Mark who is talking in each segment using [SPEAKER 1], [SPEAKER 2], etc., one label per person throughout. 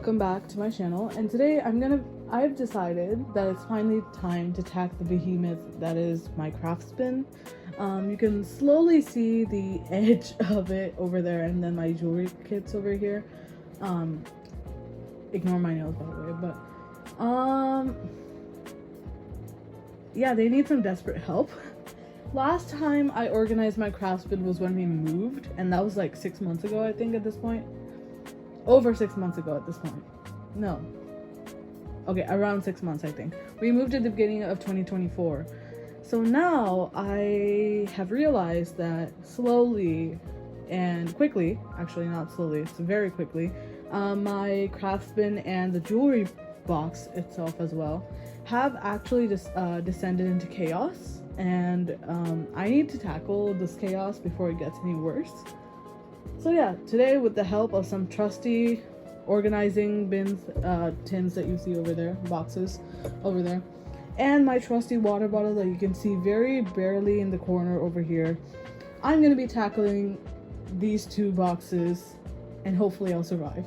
[SPEAKER 1] welcome back to my channel, and today I've decided that it's finally time to tack the behemoth that is my craft bin. You can slowly see the edge of it over there, and then my jewelry kits over here. Ignore my nails, by the way, but yeah, they need some desperate help. Last time I organized my craft bin was when we moved, and that was like 6 months ago, I think, at this point. Over 6 months ago at this point. No. Okay, around 6 months, I think. We moved at the beginning of 2024. So now I have realized that slowly and quickly, actually not slowly, it's very quickly, my craft bin and the jewelry box itself as well have actually just descended into chaos. And I need to tackle this chaos before it gets any worse. So yeah, today, with the help of some trusty organizing bins, tins that you see over there, boxes over there, and my trusty water bottle that you can see very barely in the corner over here, I'm going to be tackling these two boxes, and hopefully I'll survive.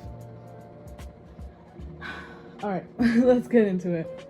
[SPEAKER 1] Alright, let's get into it.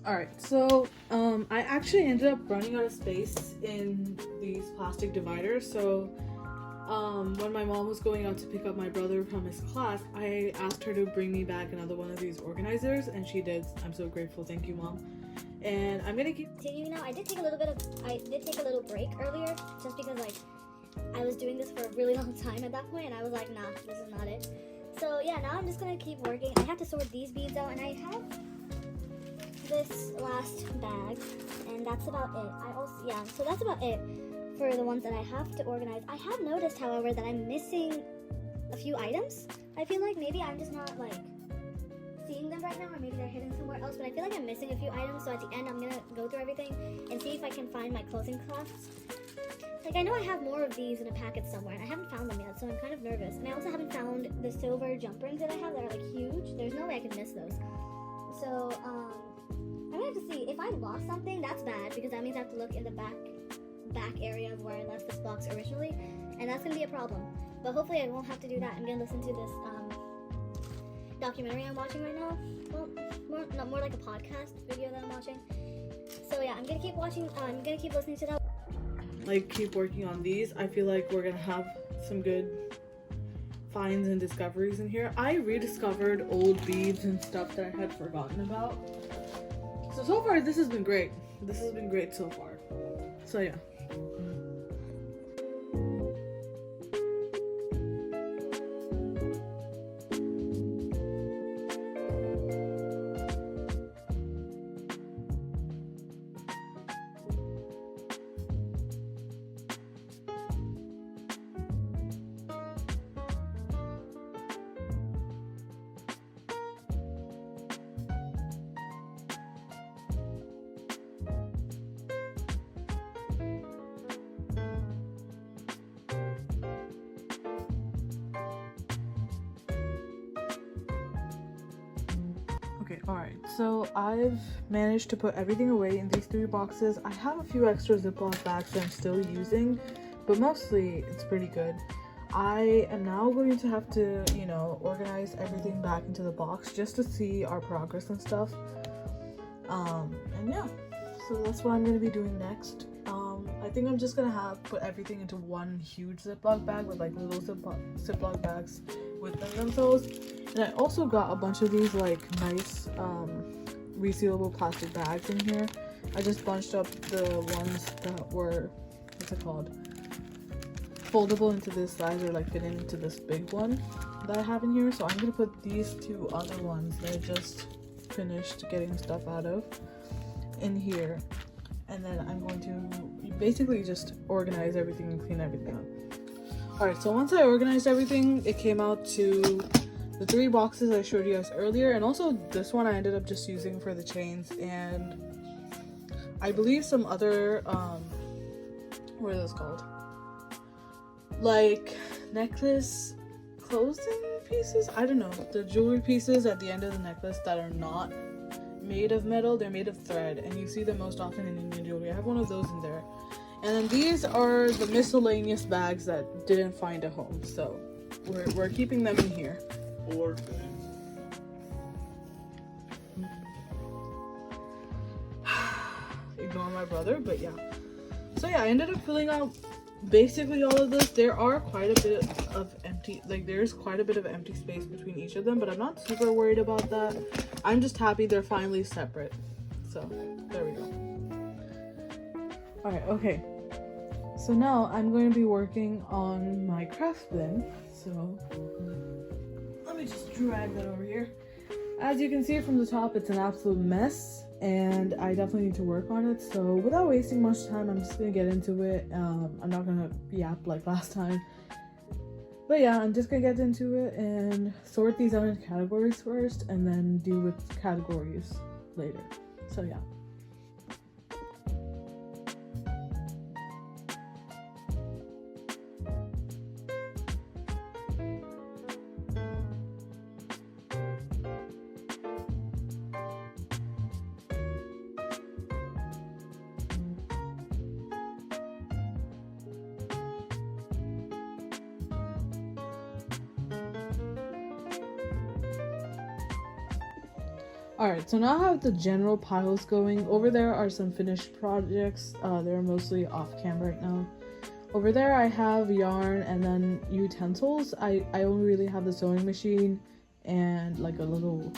[SPEAKER 1] Alright, so I actually ended up running out of space in these plastic dividers. So when my mom was going out to pick up my brother from his class, I asked her to bring me back another one of these organizers, and she did. I'm so grateful. Thank you, Mom. And I'm gonna keep.
[SPEAKER 2] You know, I did take a little break earlier, just because like I was doing this for a really long time at that point, and I was like, nah, this is not it. So yeah, now I'm just gonna keep working. I have to sort these beads out, and I have this last bag, and that's about it. So that's about it for the ones that I have to organize. I have noticed, however, that I'm missing a few items. I feel like maybe I'm just not like seeing them right now, or maybe they're hidden somewhere else, but I feel like I'm missing a few items. So at the end, I'm gonna go through everything and see if I can find my closing clasps. Like, I know I have more of these in a packet somewhere, and I haven't found them yet, so I'm kind of nervous. And I also haven't found the silver jump rings that I have that are like huge. There's no way I can miss those. So I'm gonna have to see. If I lost something, that's bad, because that means I have to look in the back area of where I left this box originally, and that's gonna be a problem. But hopefully I won't have to do that. I'm gonna listen to this documentary I'm watching right now. Well, more like a podcast video that I'm watching. So yeah, I'm gonna keep watching. I'm gonna keep listening to that.
[SPEAKER 1] Like, keep working on these. I feel like we're gonna have some good finds and discoveries in here. I rediscovered old beads and stuff that I had forgotten about. So far, this has been great. This has been great so far. So yeah. Alright, so I've managed to put everything away in these 3 boxes. I have a few extra Ziploc bags that I'm still using, but mostly it's pretty good. I am now going to have to, organize everything back into the box just to see our progress and stuff. And yeah, so that's what I'm gonna be doing next. I think I'm just gonna put everything into one huge Ziploc bag with like little Ziploc bags within themselves. And I also got a bunch of these like nice resealable plastic bags in here. I just bunched up the ones that were, what's it called, foldable into this size, or like fit into this big one that I have in here. So I'm gonna put these two other ones that I just finished getting stuff out of in here, and then I'm going to basically just organize everything and clean everything up. Alright, so once I organized everything, it came out to the 3 boxes I showed you guys earlier, and also this one I ended up just using for the chains, and I believe some other what are those called, like necklace closing pieces, I don't know, the jewelry pieces at the end of the necklace that are not made of metal, they're made of thread, and you see them most often in Indian jewelry. I have one of those in there. And then these are the miscellaneous bags that didn't find a home, so we're keeping them in here. Ignore my brother, but yeah. So yeah, I ended up filling out basically all of this. There are quite a bit of empty, like there's quite a bit of empty space between each of them, but I'm not super worried about that. I'm just happy they're finally separate. So there we go. Alright, okay. So now I'm going to be working on my craft bin. So let me just drag that over here. As you can see from the top, it's an absolute mess, and I definitely need to work on it. So without wasting much time, I'm just gonna get into it. I'm not gonna yap like last time, but yeah, I'm just gonna get into it and sort these out into categories first, and then deal with categories later. So yeah. Alright, so now I have the general piles going. Over there are some finished projects. They're mostly off cam right now. Over there I have yarn and then utensils. I only really have the sewing machine and like a little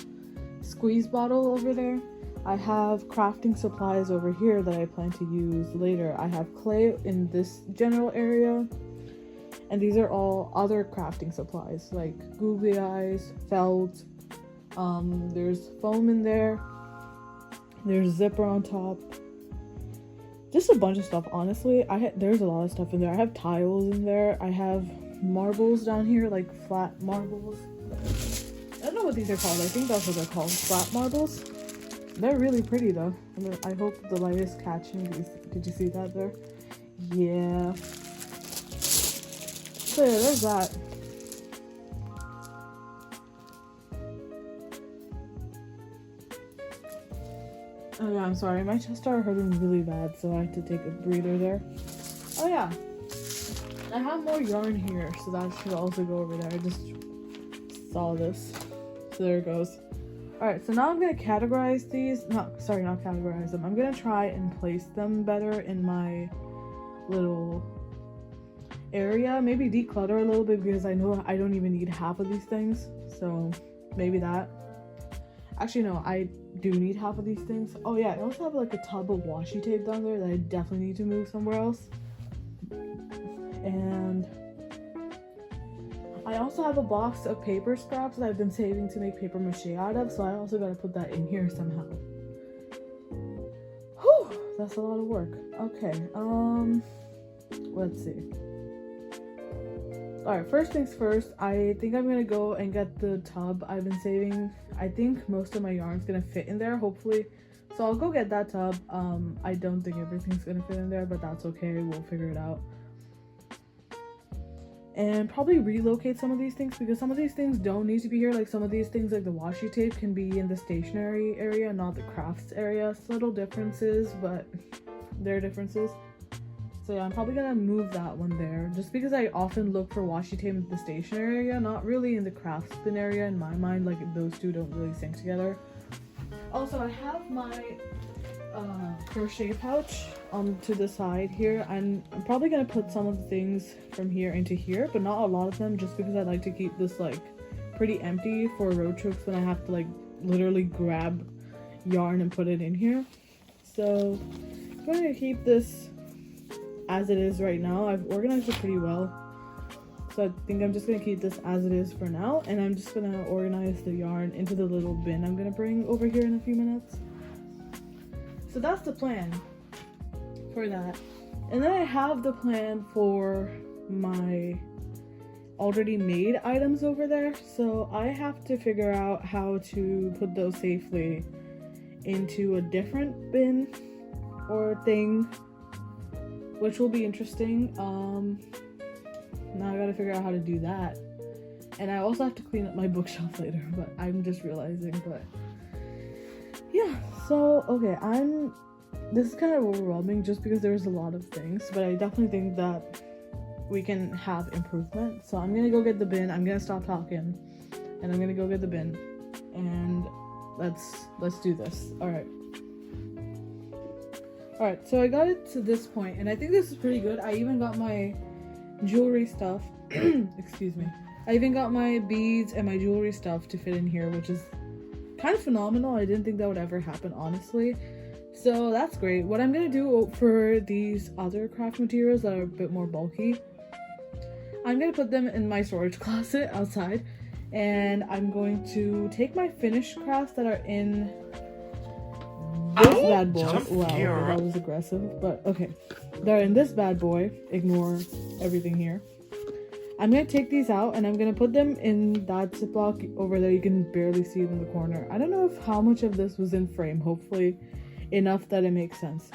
[SPEAKER 1] squeeze bottle over there. I have crafting supplies over here that I plan to use later. I have clay in this general area. And these are all other crafting supplies like googly eyes, felt. There's foam in there, there's zipper on top, just a bunch of stuff. Honestly, there's a lot of stuff in there. I have tiles in there, I have marbles down here, like flat marbles. I don't know what these are called. I think that's what they're called, flat marbles. They're really pretty though. I hope the light is catching these. Did you see that there? Yeah. So yeah, there's that. Oh yeah, I'm sorry, my chest started hurting really bad, so I had to take a breather there. Oh yeah, I have more yarn here, so that should also go over there. I just saw this, so there it goes. Alright, so now I'm gonna categorize these, not categorize them. I'm gonna try and place them better in my little area. Maybe declutter a little bit, because I know I don't even need half of these things, so maybe that. Actually, no, I do need half of these things. Oh yeah, I also have like a tub of washi tape down there that I definitely need to move somewhere else. And I also have a box of paper scraps that I've been saving to make paper mache out of, so I also gotta put that in here somehow. Whew, that's a lot of work. Okay, let's see. Alright, first things first, I think I'm gonna go and get the tub I've been saving. I think most of my yarn's gonna fit in there, hopefully. So I'll go get that tub. I don't think everything's gonna fit in there, but that's okay, we'll figure it out. And probably relocate some of these things, because some of these things don't need to be here. Like some of these things, like the washi tape, can be in the stationery area, not the crafts area. Subtle differences, but there are differences. So yeah, I'm probably gonna move that one there, just because I often look for washi tape in the stationery area, not really in the crafts bin area in my mind. Like those two don't really sync together. Also, I have my crochet pouch to the side here, and I'm probably gonna put some of the things from here into here, but not a lot of them, just because I like to keep this like pretty empty for road trips when I have to like literally grab yarn and put it in here. So I'm going to keep this as it is right now. I've organized it pretty well, so I think I'm just gonna keep this as it is for now, and I'm just gonna organize the yarn into the little bin I'm gonna bring over here in a few minutes. So that's the plan for that. And then I have the plan for my already made items over there. So I have to figure out how to put those safely into a different bin or thing, which will be interesting. Now I gotta figure out how to do that. And I also have to clean up my bookshelf later, but I'm just realizing, but yeah, so okay, this is kind of overwhelming just because there's a lot of things, but I definitely think that we can have improvement. So I'm gonna go get the bin, I'm gonna stop talking, and I'm gonna go get the bin, and let's do this. Alright, so I got it to this point, and I think this is pretty good. I even got my jewelry stuff, excuse me. I even got my beads and my jewelry stuff to fit in here, which is kind of phenomenal. I didn't think that would ever happen, honestly. So that's great. What I'm gonna do for these other craft materials that are a bit more bulky, I'm gonna put them in my storage closet outside, and I'm going to take my finished crafts that are in this bad boy. Wow, okay, that was aggressive, but okay. They're in this bad boy. Ignore everything here. I'm gonna take these out and I'm gonna put them in that Ziploc over there. You can barely see it in the corner. I don't know how much of this was in frame. Hopefully enough that it makes sense.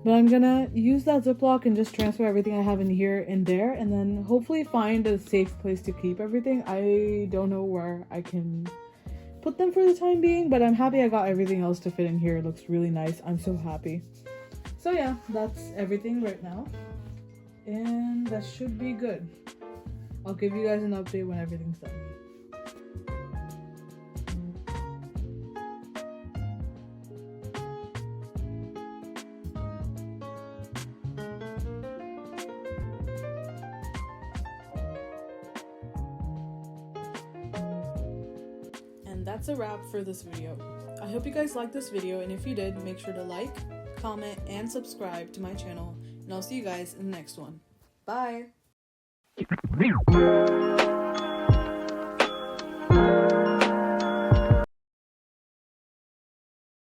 [SPEAKER 1] But I'm gonna use that Ziploc and just transfer everything I have in here in there, and then hopefully find a safe place to keep everything. I don't know where I can put them for the time being, but I'm happy I got everything else to fit in here. It looks really nice. I'm so happy. So yeah, that's everything right now, and that should be good. I'll give you guys an update when everything's done. And that's a wrap for this video. I hope you guys liked this video, and if you did, make sure to like, comment, and subscribe to my channel, and I'll see you guys in the next one. Bye!